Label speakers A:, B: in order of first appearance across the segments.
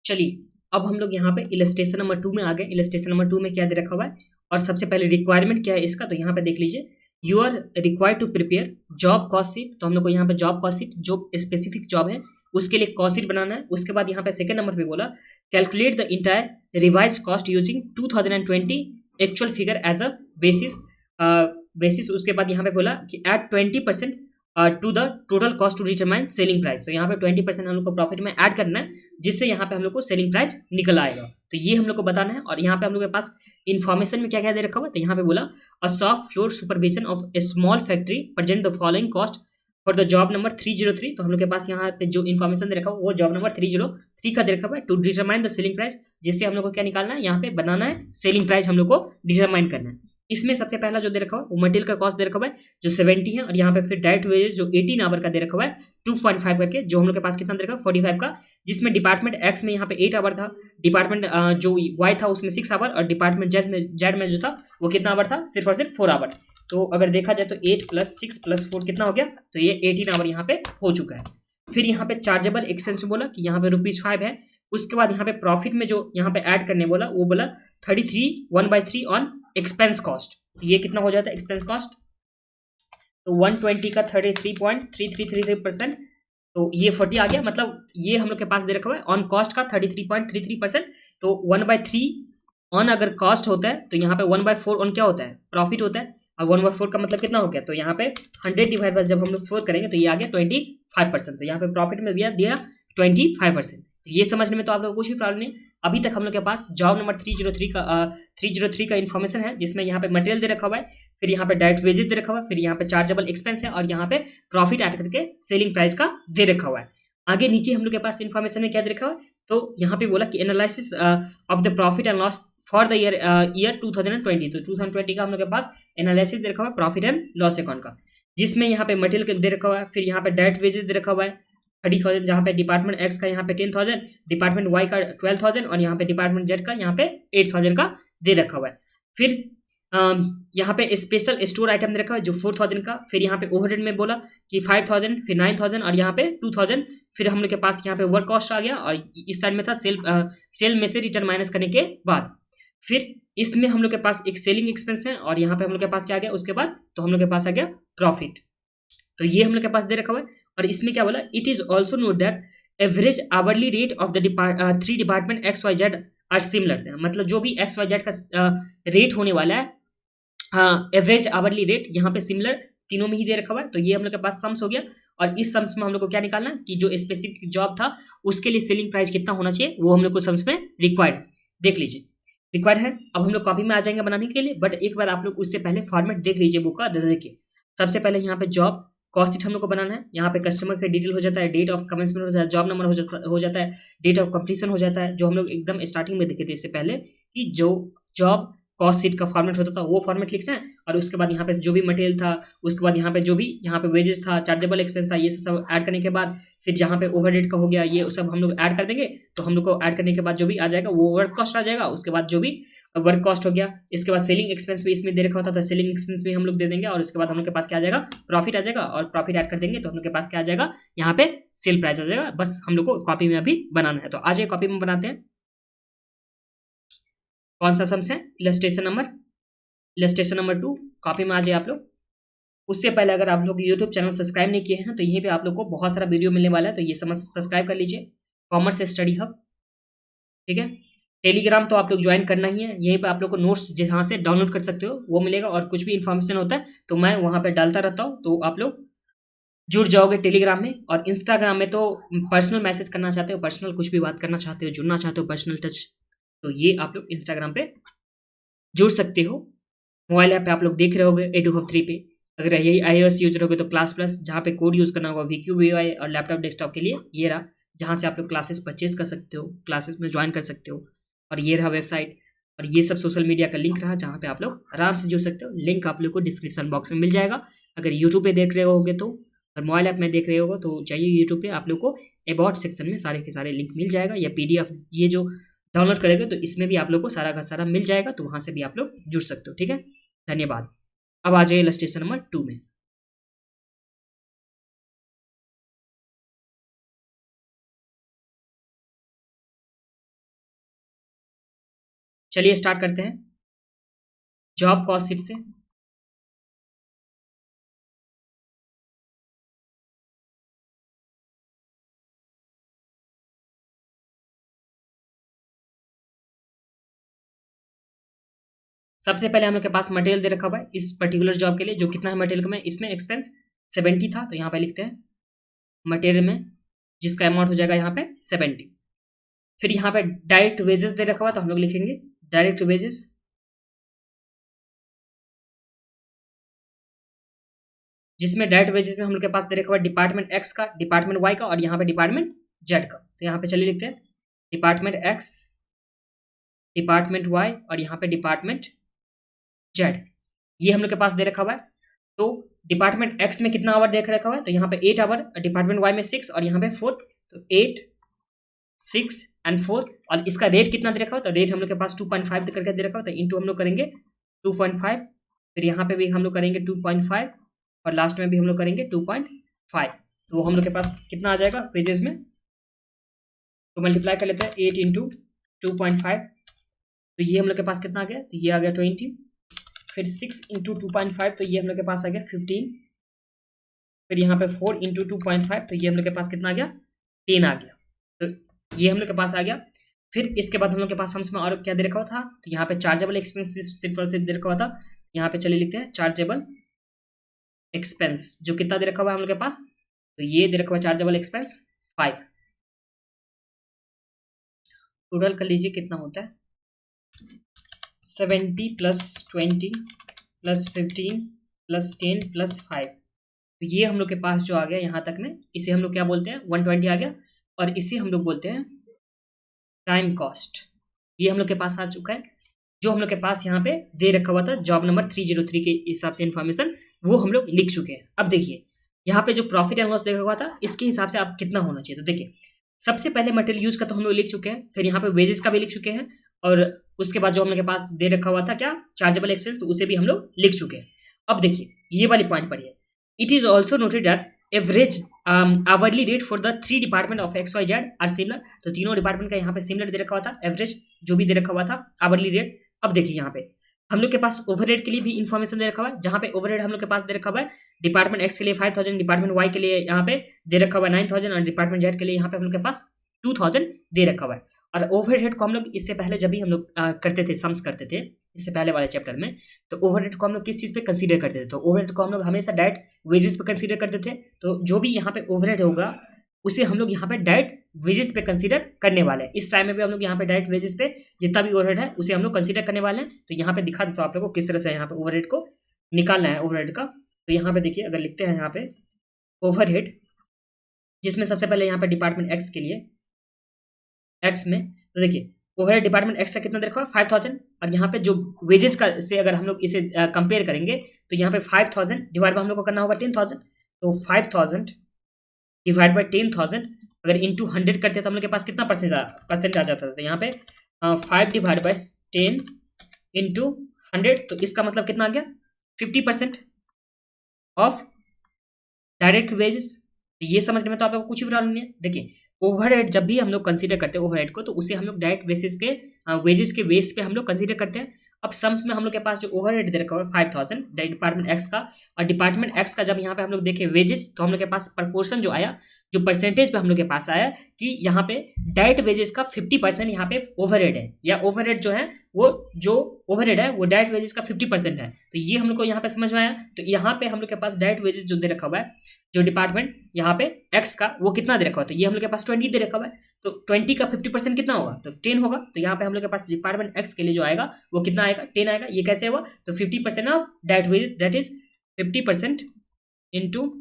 A: चलिए अब हम लोग यहाँ पे इलस्ट्रेशन नंबर 2 में आ गए। इलस्ट्रेशन नंबर 2 में क्या दे रखा हुआ है और सबसे पहले रिक्वायरमेंट क्या है इसका, तो यहाँ पे देख लीजिए, you are required to prepare job cost sheet. तो हम लोग को यहाँ पे जॉब कॉस्ट शीट, जो स्पेसिफिक जॉब है उसके लिए कॉस्ट शीट बनाना है। उसके बाद यहाँ पे सेकंड नंबर पे बोला calculate the entire revise cost using 2020 actual figure as a basis. उसके बाद यहाँ पे बोला कि add 20% to the total cost to determine selling price. तो यहाँ पे 20% हम लोग को प्रॉफिट में ऐड करना है, जिससे यहाँ पे हम लोग को सेलिंग प्राइस निकल आएगा। तो ये हम लोग को बताना है। और यहाँ पे हम लोग के पास इन्फॉर्मेशन में क्या क्या दे रखा हुआ है, तो यहाँ पे बोला a shop floor supervision of a small factory present the following cost for the job number 303। तो हम लोग के पास यहाँ पे जो इन्फॉर्मेशन दे रखा हुआ वो जॉब नंबर 303 का दे रखा हुआ है, to determine the selling price, जिससे हम लोग को क्या निकालना है, यहाँ पे बनाना है सेलिंग प्राइस हम लोग को डिटरमाइन करना है। इसमें सबसे पहला जो दे रखा हुआ है वो मटेरियल का कॉस्ट दे रखा हुआ है जो 70 है, और यहाँ पे फिर डायरेक्ट वेजेस जो 18 आवर का दे रखा हुआ है 2.5 करके, जो हम लोग के पास कितना दे रखा है 45 का, जिसमें डिपार्टमेंट एक्स में यहाँ पे 8 आवर था, डिपार्टमेंट जो वाई था उसमें 6 आवर, और डिपार्टमेंट जेड में जो था वो कितना आवर था, सिर्फ और सिर्फ 4 आवर। तो अगर देखा जाए तो 8 + 6 + 4 कितना हो गया, तो ये 18 आवर यहाँ पे हो चुका है। फिर यहाँ पे चार्जेबल एक्सपेंस में बोला कि यहाँ पे ₹5 है। उसके बाद यहाँ पे प्रॉफिट में जो यहाँ पे ऐड करने बोला वो बोला 33 1/3 ऑन एक्सपेंस कॉस्ट। ये कितना हो जाता है एक्सपेंस कॉस्ट, तो 120 का 33.3333%, तो ये 40 आ गया। मतलब ये हम लोग के पास दे रखा हुआ है ऑन कॉस्ट का 33.33%। तो 1/3 ऑन अगर कॉस्ट होता है तो यहाँ पे 1/4 ऑन क्या होता है, प्रॉफिट होता है। और 1/4 का मतलब कितना हो गया, तो यहाँ पे 100 डिवाइड बाय जब हम लोग 4 करेंगे तो ये आ गया 25%। तो यहाँ पे प्रॉफिट में दिया 25%। तो ये समझने में तो आप लोग को कुछ भी प्रॉब्लम नहीं। अभी तक हम लोग के पास जॉब नंबर 303 का इन्फॉर्मेशन है, जिसमें यहाँ पे मटेरियल दे रखा हुआ है, फिर यहाँ पे डायरेक्ट वेजेस दे रखा हुआ है, फिर यहाँ पे चार्जेबल एक्सपेंस है, और यहाँ पे प्रॉफिट ऐड करके सेलिंग प्राइस का दे रखा हुआ है। आगे नीचे हम लोग के पास इन्फॉर्मेशन में क्या दे रखा हुआ है, तो यहाँ पे बोला कि analysis of the profit and loss for the year 2020। तो 2020 का हम लोग के पास एनालिसिस दे रखा हुआ है प्रॉफिट एंड लॉस अकाउंट का, जिसमें यहाँ पे मटेरियल दे रखा हुआ है, फिर यहाँ पे डायरेक्ट वेजेस दे रखा हुआ है 30,000, जहाँ पे डिपार्टमेंट एक्स का यहाँ पे 10,000, डिपार्टमेंट वाई का 12,000, और यहाँ पे डिपार्टमेंट जेड का यहाँ पे 8,000 का दे रखा हुआ है। फिर यहाँ पे स्पेशल स्टोर आइटम दे रखा हुआ है जो 4,000 का। फिर यहाँ पे ओवरहेड में बोला कि 5,000, फिर 9,000, और यहाँ पे 2,000। फिर हम लोग के पास यहाँ पे वर्क कॉस्ट आ गया, और इस साइड में था सेल में से रिटर्न माइनस करने के बाद। फिर इसमें हम लोग के पास एक सेलिंग एक्सपेंस है, और यहाँ पे हम लोग के पास क्या आ गया उसके बाद, तो हम लोग के पास आ गया प्रॉफिट। तो ये हम लोग के पास दे रखा हुआ है। और इसमें क्या बोला, it is also note that average hourly rate of the 3 department X Y Z are similar. मतलब जो भी एक्स वाई जेड का रेट होने वाला है, एवरेज आवरली रेट यहाँ पे सिमिलर तीनों में ही दे रखा हुआ है। तो ये हम लोग के पास सम्स हो गया, और इस सम्स में हम लोग को क्या निकालना है कि जो स्पेसिफिक जॉब था उसके लिए सेलिंग प्राइस कितना होना चाहिए, वो हम लोग को सम्स में रिक्वायर्ड है। देख लीजिए रिक्वायर्ड है। अब हम लोग कॉपी में आ जाएंगे बनाने के लिए, बट एक बार आप लोग उससे पहले फॉर्मेट देख लीजिए बुक का। देखिए सबसे पहले यहाँ पे जॉब कॉस्ट शीट हम लोग को बनाना है। यहाँ पे कस्टमर का डिटेल हो जाता है, डेट ऑफ कमेंसमेंट हो जाता है, जॉब नंबर हो जाता है, डेट ऑफ कंप्लीशन हो जाता है, जो हम लोग एकदम स्टार्टिंग में देखे थे इससे पहले कि जो जॉब कॉस्ट शीट का फॉर्मेट होता था वो फॉर्मेट लिखना है। और उसके बाद यहाँ पे जो भी मटेरियल था, उसके बाद यहाँ पे जो भी यहाँ पे वेजेस था, चार्जेबल एक्सपेंस था, ये सब ऐड करने के बाद फिर जहाँ पे ओवरहेड का हो गया ये सब हम लोग ऐड कर देंगे। तो हम लोग को ऐड करने के बाद जो भी आ जाएगा वो वर्क कॉस्ट आ जाएगा। उसके बाद जो भी वर्क कॉस्ट हो गया, इसके बाद सेलिंग एक्सपेंस भी इसमें दे रखा होता था, सेलिंग एक्सपेंस भी हम लोग दे देंगे। और उसके बाद हम लोग के पास क्या आ जाएगा, प्रॉफिट आ जाएगा, और प्रॉफिट ऐड कर देंगे तो हम लोग के पास क्या आ जाएगा, यहाँ पे सेल प्राइस आ जाएगा। बस हम लोग को कॉपी में अभी बनाना है, तो आज ये कॉपी में बनाते हैं। कौन सा सम्स है, इलस्ट्रेशन नंबर 2 कॉपी में आ जाए आप लोग। उससे पहले अगर आप लोग यूट्यूब चैनल सब्सक्राइब नहीं किए हैं तो यहीं पे आप लोग को बहुत सारा वीडियो मिलने वाला है, तो ये समझ सब्सक्राइब कर लीजिए। कॉमर्स स्टडी हब, ठीक है। टेलीग्राम तो आप लोग ज्वाइन करना ही है, यहीं पे आप लोग को नोट्स जहाँ से डाउनलोड कर सकते हो वो मिलेगा, और कुछ भी इन्फॉर्मेशन होता है तो मैं वहाँ पे डालता रहता हूँ, तो आप लोग जुड़ जाओगे टेलीग्राम में। और इंस्टाग्राम में तो पर्सनल मैसेज करना चाहते हो, पर्सनल कुछ भी बात करना चाहते हो, जुड़ना चाहते हो पर्सनल टच, तो ये आप लोग इंस्टाग्राम पे जुड़ सकते हो। मोबाइल ऐप पे आप लोग देख रहे होगे एडुहब 3 पे। अगर यही iOS यूज रहोगे तो क्लास प्लस, जहाँ पे कोड यूज करना होगा VQVI, और लैपटॉप डेस्कटॉप के लिए ये रहा, जहाँ से आप लोग क्लासेस परचेज कर सकते हो, क्लासेस में ज्वाइन कर सकते हो। और ये रहा वेबसाइट, और ये सब सोशल मीडिया का लिंक रहा, जहाँ पे आप लोग आराम से जुड़ सकते हो। लिंक आप लोग को डिस्क्रिप्शन बॉक्स में मिल जाएगा। अगर यूट्यूब पे देख रहे होगे तो, और मोबाइल ऐप में देख रहे होगे तो जाइए यूट्यूब पे, आप लोग को अबाउट सेक्शन में सारे के सारे लिंक मिल जाएगा, या PDF ये जो डाउनलोड करेंगे तो इसमें भी आप लोग को सारा का सारा मिल जाएगा, तो वहाँ से भी आप लोग जुड़ सकते हो, ठीक है। धन्यवाद। अब आ जाइए इलस्ट्रेशन नंबर 2 में। चलिए स्टार्ट करते हैं जॉब कॉस्ट शीट से। सबसे पहले हम लोग के पास मटेरियल दे रखा हुआ है इस पर्टिकुलर जॉब के लिए, जो कितना है मटेरियल में, इसमें एक्सपेंस 70 था, तो यहाँ पे लिखते हैं मटेरियल में जिसका अमाउंट हो जाएगा यहाँ पे 70। फिर यहाँ पे डायरेक्ट वेजेस दे रखा हुआ, तो हम लोग लिखेंगे डायरेक्ट वेजेस, जिसमें डायरेक्ट वेजेस में हम लोग के पास दे रखा हुआ डिपार्टमेंट एक्स का, डिपार्टमेंट वाई का और यहाँ पे डिपार्टमेंट जेड का। तो यहाँ पे चलिए लिखते हैं डिपार्टमेंट एक्स, डिपार्टमेंट वाई और यहाँ पे डिपार्टमेंट जेड, ये हम लोग के पास दे रखा हुआ है। तो डिपार्टमेंट एक्स में कितना आवर दे रखा हुआ है, तो यहाँ पे 8 आवर, डिपार्टमेंट वाई में 6 और यहाँ पे 4, तो 8, 6 एंड 4। और इसका रेट कितना दे रखा हुआ, तो रेट हम लोग के पास 2.5 करके दे रखा हुआ, तो इंटू हम लोग करेंगे 2.5, फिर यहाँ पे भी हम लोग करेंगे 2.5 और लास्ट में भी हम लोग करेंगे 2.5। तो हम लोग के पास कितना आ जाएगा वेजेस में, तो मल्टीप्लाई कर लेते हैं 8 इंटू 2.5, तो ये हम लोग के पास कितना आ गया, तो ये आ गया 20, फिर 6 इंटू 2.5, तो ये हम लोग के पास आ गया 15, फिर यहाँ पे 4 इंटू 2.5, तो ये हम लोग के पास कितना आ गया 10 आ गया, तो ये हम लोग के पास आ गया। फिर इसके बाद हम लोग के पास सम्स में और क्या दे रखा हुआ था, तो यहाँ पे चार्जेबल एक्सपेंस सिर्फ और सिर्फ दे रखा हुआ था। यहाँ पे चलिए लिखते हैं चार्जेबल एक्सपेंस, जो कितना दे रखा हुआ है हम लोग के पास, तो ये दे रखा हुआ चार्जेबल एक्सपेंस 5। टोटल कर लीजिए कितना होता है, 70 प्लस 20 प्लस 15 प्लस 10 प्लस 5, तो ये हम लोग के पास जो आ गया यहाँ तक में, इसे हम लोग क्या बोलते हैं 120 आ गया, और इसे हम लोग बोलते हैं टाइम कॉस्ट। ये हम लोग के पास आ चुका है, जो हम लोग के पास यहाँ पे दे रखा हुआ था जॉब नंबर 303 के हिसाब से इन्फॉर्मेशन, वो हम लोग लिख चुके हैं। अब देखिए यहाँ पे जो प्रॉफिट एंड लॉस दे रखा हुआ था, इसके हिसाब से आप कितना होना चाहिए, तो देखिए सबसे पहले मटेरियल यूज का तो हम लोग लिख चुके हैं, फिर यहाँ पे वेजेस का भी लिख चुके हैं, और उसके बाद जो हम लोग के पास दे रखा हुआ था क्या चार्जेबल एक्सपेंस, तो उसे भी हम लोग लिख चुके हैं। अब देखिए ये वाली पॉइंट पढ़िए, it is also noted that average hourly rate for the 3 department of X Y Z are similar, तो तीनों डिपार्टमेंट का यहाँ पे सिमिलर दे रखा हुआ था, एवरेज जो भी दे रखा हुआ था आवरली रेट। अब देखिए यहाँ पे हम लोग के पास ओवरहेड के लिए भी इन्फॉर्मेशन दे रखा हुआ है, जहाँ पे ओवरहेड हम लोग के पास दे रखा हुआ है डिपार्टमेंट एक्स के लिए 5000, डिपार्टमेंट वाई के लिए यहाँ पे दे रखा हुआ है 9000 और डिपार्टमेंट जेड के लिए यहाँ पे हम लोग के पास 2000 दे रखा हुआ है। और ओवरहेड को हम लोग इससे पहले जब भी हम लोग करते थे, सम्स करते थे इससे पहले वाले चैप्टर में, तो ओवरहेड को हम लोग किस चीज़ पे कंसीडर करते थे, तो ओवरहेड को हम लोग हमेशा डायरेक्ट वेजेस पे कंसीडर करते थे। तो जो भी यहाँ पे ओवरहेड होगा उसे हम लोग यहाँ पे डायरेक्ट वेजेस पे कंसीडर करने वाले हैं। इस टाइम में भी हम लोग यहाँ पे डायरेक्ट वेजेस पे जितना भी ओवरहेड है उसे हम लोग कंसीडर करने वाले हैं। तो यहाँ पे दिखा देता हूँ आप लोगों को किस तरह से यहाँ पे ओवरहेड को निकालना है ओवरहेड का। तो यहाँ पे देखिए अगर लिखते हैं यहाँ पे ओवरहेड, जिसमें सबसे पहले यहाँ पे डिपार्टमेंट एक्स के लिए एक्स में, तो देखिए ओवरहेड डिपार्टमेंट एक्स का कितना दे रखा है 5000, और यहाँ पे जो वेजेस का से अगर हम लोग इसे कंपेयर करेंगे तो यहाँ पे 5000 डिवाइड हम लोग को करना होगा 10000, तो 5000 डिवाइड बाई 10000 अगर इंटू 100 करते तो हम लोग के पास कितना परसेंट आ जाता था, तो यहाँ पे 5 डिवाइड बाई 10 इंटू 100, तो इसका मतलब कितना आ गया 50% ऑफ डायरेक्ट वेजेस। ये समझने में तो आप लोग को कुछ भी प्रॉब्लम नहीं है। देखिए ओवरहेड जब भी हम लोग कंसीडर करते हैं ओवरहेड को, तो उसे हम लोग डायरेक्ट बेसिस के वेजेस के बेस पे हम लोग कंसीडर करते हैं। अब सम्स में हम लोग के पास जो ओवरहेड दे रखा हुआ है 5000 डिपार्टमेंट एक्स का, और डिपार्टमेंट एक्स का जब यहाँ पे हम लोग देखें वेजेस, तो हम लोग के पास प्रपोर्शन जो आया, जो परसेंटेज पे हम लोग के पास आया कि यहाँ पे डायरेक्ट वेजेस का 50% यहाँ पे ओवरहेड है, या ओवरहेड जो है वो जो ओवरहेड है वो डायरेक्ट वेजेस का 50% है। तो ये हम लोग को यहाँ पे समझ में आया। तो यहाँ पे हम लोग के पास डायरेक्ट वेजेस जो दे रखा हुआ है, जो डिपार्टमेंट यहाँ पे एक्स का वो कितना दे रखा हुआ है, तो ये हम लोग के पास 20 दे रखा हुआ है, तो 20 का 50% कितना होगा, तो 10 होगा। तो यहाँ पे हम लोग के पास डिपार्टमेंट एक्स के लिए जो आएगा वो कितना आएगा 10 आएगा। ये कैसे हुआ, तो 50% of direct wages, that is 50% into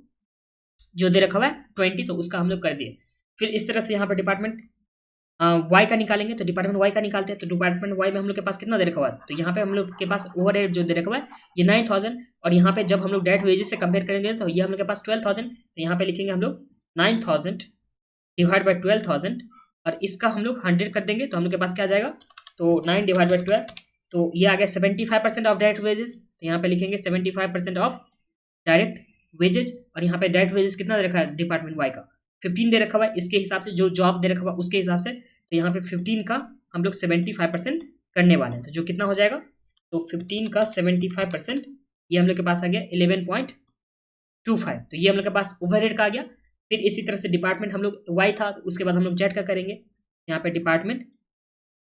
A: जो दे रखा हुआ है 20, तो उसका हम लोग कर दिए। फिर इस तरह से यहाँ पर डिपार्टमेंट वाई का निकालेंगे, तो डिपार्टमेंट वाई का निकालते हैं, तो डिपार्टमेंट वाई में हम लोग के पास कितना दे रखा हुआ है, तो यहाँ पे हम लोग के पास ओवरहेड जो दे रखा हुआ है ये 9000, और यहाँ पे जब हम लोग डायरेक्ट वेजेस से कंपेयर करेंगे तो ये हम लोग के पास 12000, तो यहाँ पे लिखेंगे हम लोग 9000 डिवाइड बाई 12000, और इसका हम लोग 100 कर देंगे, तो हम लोग के पास क्या आ जाएगा, तो 9 डिवाइड बाई 12, तो ये आ गया 75% ऑफ डायरेक्ट वेजेस, तो यहाँ पे लिखेंगे 75% ऑफ डायरेक्ट वेजेस। और यहाँ पे डायरेक्ट वेजेस कितना दे रखा है डिपार्टमेंट वाई का 15 दे रखा हुआ है, इसके हिसाब से जो जॉब दे रखा हुआ उसके हिसाब से, तो यहाँ पे 15 का हम लोग 75% करने वाले हैं। तो जो कितना हो जाएगा, तो 15 का 75% ये हम लोग के पास आ गया 11.25। तो ये हम लोग के पास ओवरहेड का आ गया। फिर इसी तरह से डिपार्टमेंट हम लोग वाई था, उसके बाद हम लोग जेड का करेंगे। यहाँ पे डिपार्टमेंट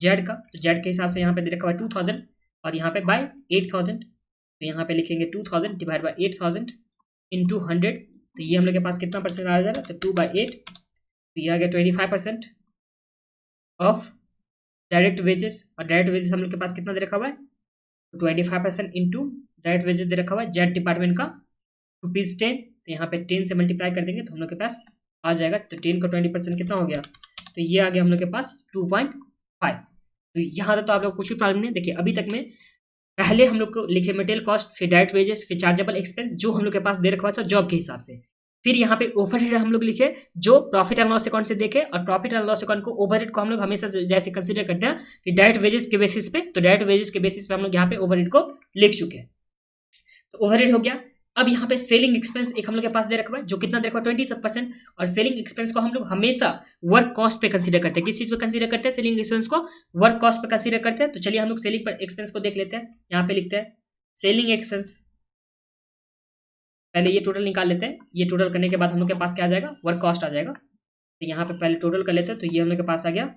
A: जेड का, तो जेड के हिसाब से यहाँ पे दे रखा हुआ 2000 और यहाँ पे बाय 8000। तो यहाँ पे लिखेंगे 2000 डिवाइड बाय 8000 इंटू 100। तो ये हम लोग के पास कितना परसेंट आ जाएगा, तो 2/8। तो ये आ गया 25% ऑफ डायरेक्ट वेजेस। और डायरेक्ट वेजेस हम लोग के पास कितना दे रखा हुआ है, 25% इंटू डायरेक्ट वेजेस दे रखा हुआ है जेड डिपार्टमेंट का ₹10। तो यहाँ पे 10 से मल्टीप्लाई कर देंगे तो हम लोग के पास आ जाएगा, तो 10 का 20% कितना हो गया, तो ये आ गया हम लोग के पास 2.5। तो यहाँ तक तो आप लोग कुछ भी प्रॉब्लम नहीं। देखिए अभी तक में पहले हम लोग को लिखे मटेरियल कॉस्ट, फिर डायरेक्ट वेजेस, फिर चार्जेबल एक्सपेंस जो हम लोग के पास दे रखा हुआ था जॉब के हिसाब से। फिर यहाँ पे ओवरहेड हम लोग लिखे जो प्रॉफिट एंड लॉस अकाउंट से देखे, और प्रॉफिट एंड लॉस अकाउंट को ओवरहेड को हम लोग हमेशा जैसे कंसीडर करते हैं कि डायरेक्ट वेजेस के बेसिस पे, तो डायरेक्ट वेजेस के बेसिस पे हम लोग यहाँ पे ओवरहेड को लिख चुके हैं। तो ओवरहेड हो गया। अब यहाँ पे सेलिंग एक्सपेंस एक हम लोग के पास दे रखा है जो कितना दे रखा है 20%। और सेलिंग एक्सपेंस को हम लोग हमेशा वर्क कॉस्ट पे कंसीडर करते हैं। किस चीज पे कंसीडर करते हैं, सेलिंग एक्सपेंस को वर्क कॉस्ट पे कंसीडर करते हैं। तो चलिए हम लोग सेलिंग एक्सपेंस को देख लेते हैं। यहाँ पे लिखते हैं सेलिंग एक्सपेंस, पहले ये टोटल निकाल लेते हैं। ये टोटल करने के बाद हम लोग के पास क्या आ जाएगा, वर्क कॉस्ट आ जाएगा। तो यहाँ पे पहले टोटल कर लेते हैं। तो ये हम लोग के पास आ गया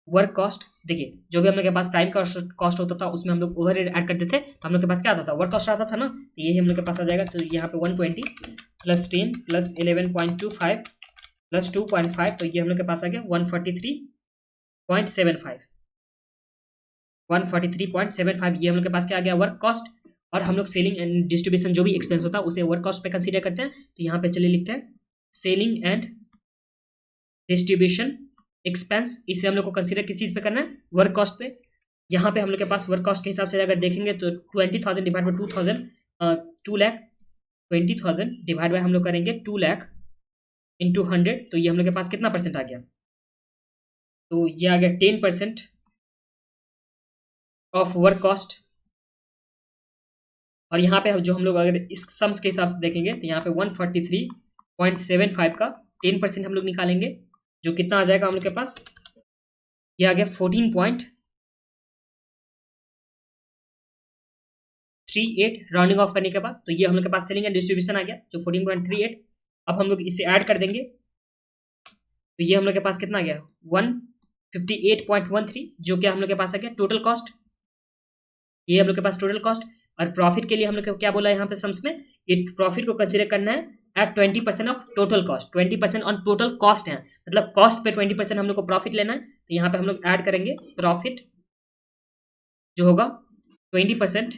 A: वर्क कॉस्ट। देखिए जो भी हम लोग के पास प्राइम कॉस्ट होता था उसमें हम लोग ओवरहेड ऐड करते थे, तो हम लोग के पास क्या आता था, वर्क कॉस्ट आता था ना। तो यही हम लोग के पास आ जाएगा। तो यहाँ पे 120 प्लस 10 प्लस 11.25 प्लस 2.5, तो ये हम लोग के पास आ गया 143.75। 143.75 ये हम लोग के पास क्या आ गया, वर्क कॉस्ट। और हम लोग सेलिंग एंड डिस्ट्रीब्यूशन जो भी एक्सपेंस होता है उसे वर्क कॉस्ट पे कंसीडर करते हैं। तो यहाँ पे चलिए लिखते हैं सेलिंग एंड डिस्ट्रीब्यूशन एक्सपेंस, इसे हम लोग को कंसीडर किस चीज पे करना है, वर्क कॉस्ट पे। यहाँ पे हम लोग के पास वर्क कॉस्ट के हिसाब से अगर देखेंगे तो 20,000 divide by 2000 2 lakh, 20,000 divide by हम लोग करेंगे 2 लाख इंटू 100। तो ये हम लोग के पास कितना परसेंट आ गया, तो ये आ गया 10% ऑफ वर्क कॉस्ट। और यहाँ पे जो हम लोग अगर इस सम्स के हिसाब से देखेंगे तो यहाँ पे 143.75 का 10% हम लोग निकालेंगे, जो कितना आ जाएगा हम लोग के पास, ये आ गया 14.38 राउंडिंग ऑफ करने के बाद। तो ये हम लोग के पास सेलिंग एंड डिस्ट्रीब्यूशन आ गया जो 14.38। अब हम लोग इसे ऐड कर देंगे तो ये हम लोग के पास कितना आ गया 158.13, जो कि हम लोग के पास आ गया टोटल कॉस्ट। ये हम लोग के पास टोटल कॉस्ट। और प्रॉफिट के लिए हम लोग को क्या बोला है यहाँ पे सम्स में, ये प्रॉफिट को कंसीडर करना है at 20% of total cost. 20% on total cost है, मतलब कॉस्ट पे 20% हम लोग को प्रॉफिट लेना है। तो यहाँ पे हम लोग ऐड करेंगे प्रॉफिट जो होगा 20%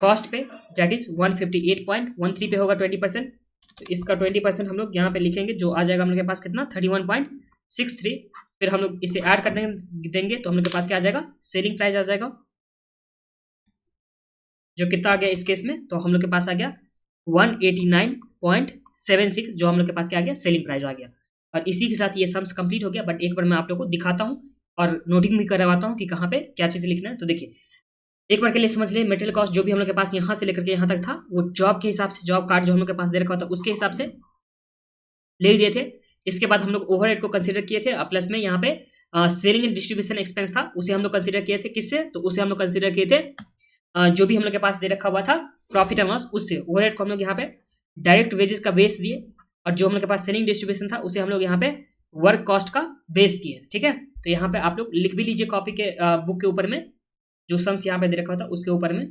A: कॉस्ट पे, दैट इज 158.13 पे होगा 20%। तो इसका 20% हम लोग यहाँ पे लिखेंगे, जो आ जाएगा हम लोग के पास कितना 31.63। फिर हम लोग इसे ऐड कर देंगे तो हम लोग के पास क्या आ जाएगा, सेलिंग प्राइस आ जाएगा, जो कितना आ गया इस केस में, तो हम लोग के पास आ गया 189.76, जो हम लोग के पास क्या आ गया, सेलिंग प्राइस आ गया। और इसी के साथ ये सम्स कंप्लीट हो गया। बट एक बार मैं आप लोग को दिखाता हूँ और नोटिंग भी करवाता हूँ कि कहाँ पे क्या चीज़ लिखना है। तो देखिए एक बार के लिए समझ ले, मटेरियल कॉस्ट जो भी हम लोग के पास यहाँ से लेकर के यहाँ तक था वो जॉब के हिसाब से, जॉब कार्ड जो हम लोग के पास दे रखा था उसके हिसाब से ले दिए थे। इसके बाद हम लोग ओवरहेड को कंसीडर किए थे, प्लस में यहाँ पे सेलिंग एंड डिस्ट्रीब्यूशन एक्सपेंस था, उसे हम लोग कंसीडर किए थे। किससे, तो उसे हम लोग कंसीडर किए थे जो भी हम लोग के पास दे रखा हुआ था प्रॉफिट एंड लॉस, उससे। ओवरहेड को हम लोग यहाँ पे डायरेक्ट वेजेस का बेस दिए, और जो हम लोग के पास सेलिंग डिस्ट्रीब्यूशन था उसे हम लोग यहाँ पे वर्क कॉस्ट का बेस दिए। ठीक है, तो यहाँ पे आप लोग लिख भी लीजिए कॉपी के बुक के ऊपर में, जो सम्स यहाँ पे दे रखा था उसके ऊपर में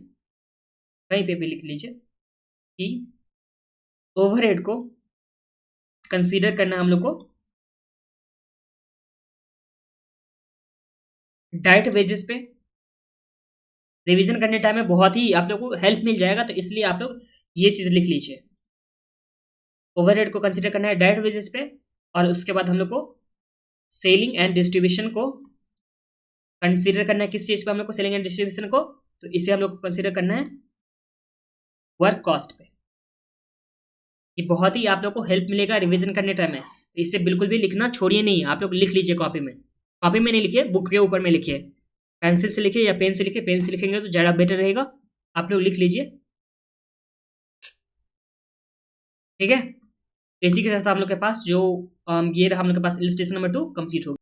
A: कहीं पे भी लिख लीजिए कि ओवरहेड को कंसीडर करना हम लोग को डायरेक्ट वेजेस पे। रिवीजन करने टाइम में बहुत ही आप लोग को हेल्प मिल जाएगा, तो इसलिए आप लोग ये चीज लिख लीजिए। ओवरहेड को कंसीडर करना है डायरेक्ट वेजेस पे, और उसके बाद हम लोग को सेलिंग एंड डिस्ट्रीब्यूशन को कंसीडर करना है। किस चीज पे हम लोग को, सेलिंग एंड डिस्ट्रीब्यूशन को, तो इसे हम लोग को कंसीडर करना है वर्क कॉस्ट पे। ये बहुत ही आप लोग को हेल्प मिलेगा रिवीजन करने टाइम में, तो इसे बिल्कुल भी लिखना छोड़िए नहीं, आप लोग लिख लीजिए कॉपी में। कॉपी में नहीं लिखिए, बुक के ऊपर में लिखिए, पेंसिल से लिखिए या पेन से लिखिए। पेन से लिखेंगे तो ज़्यादा बेटर रहेगा, आप लोग लिख लीजिए। ठीक है, इसी के साथ हम लोग के पास जो ये रहा हम लोग के पास इलस्ट्रेशन नंबर 2 कंप्लीट हो गया।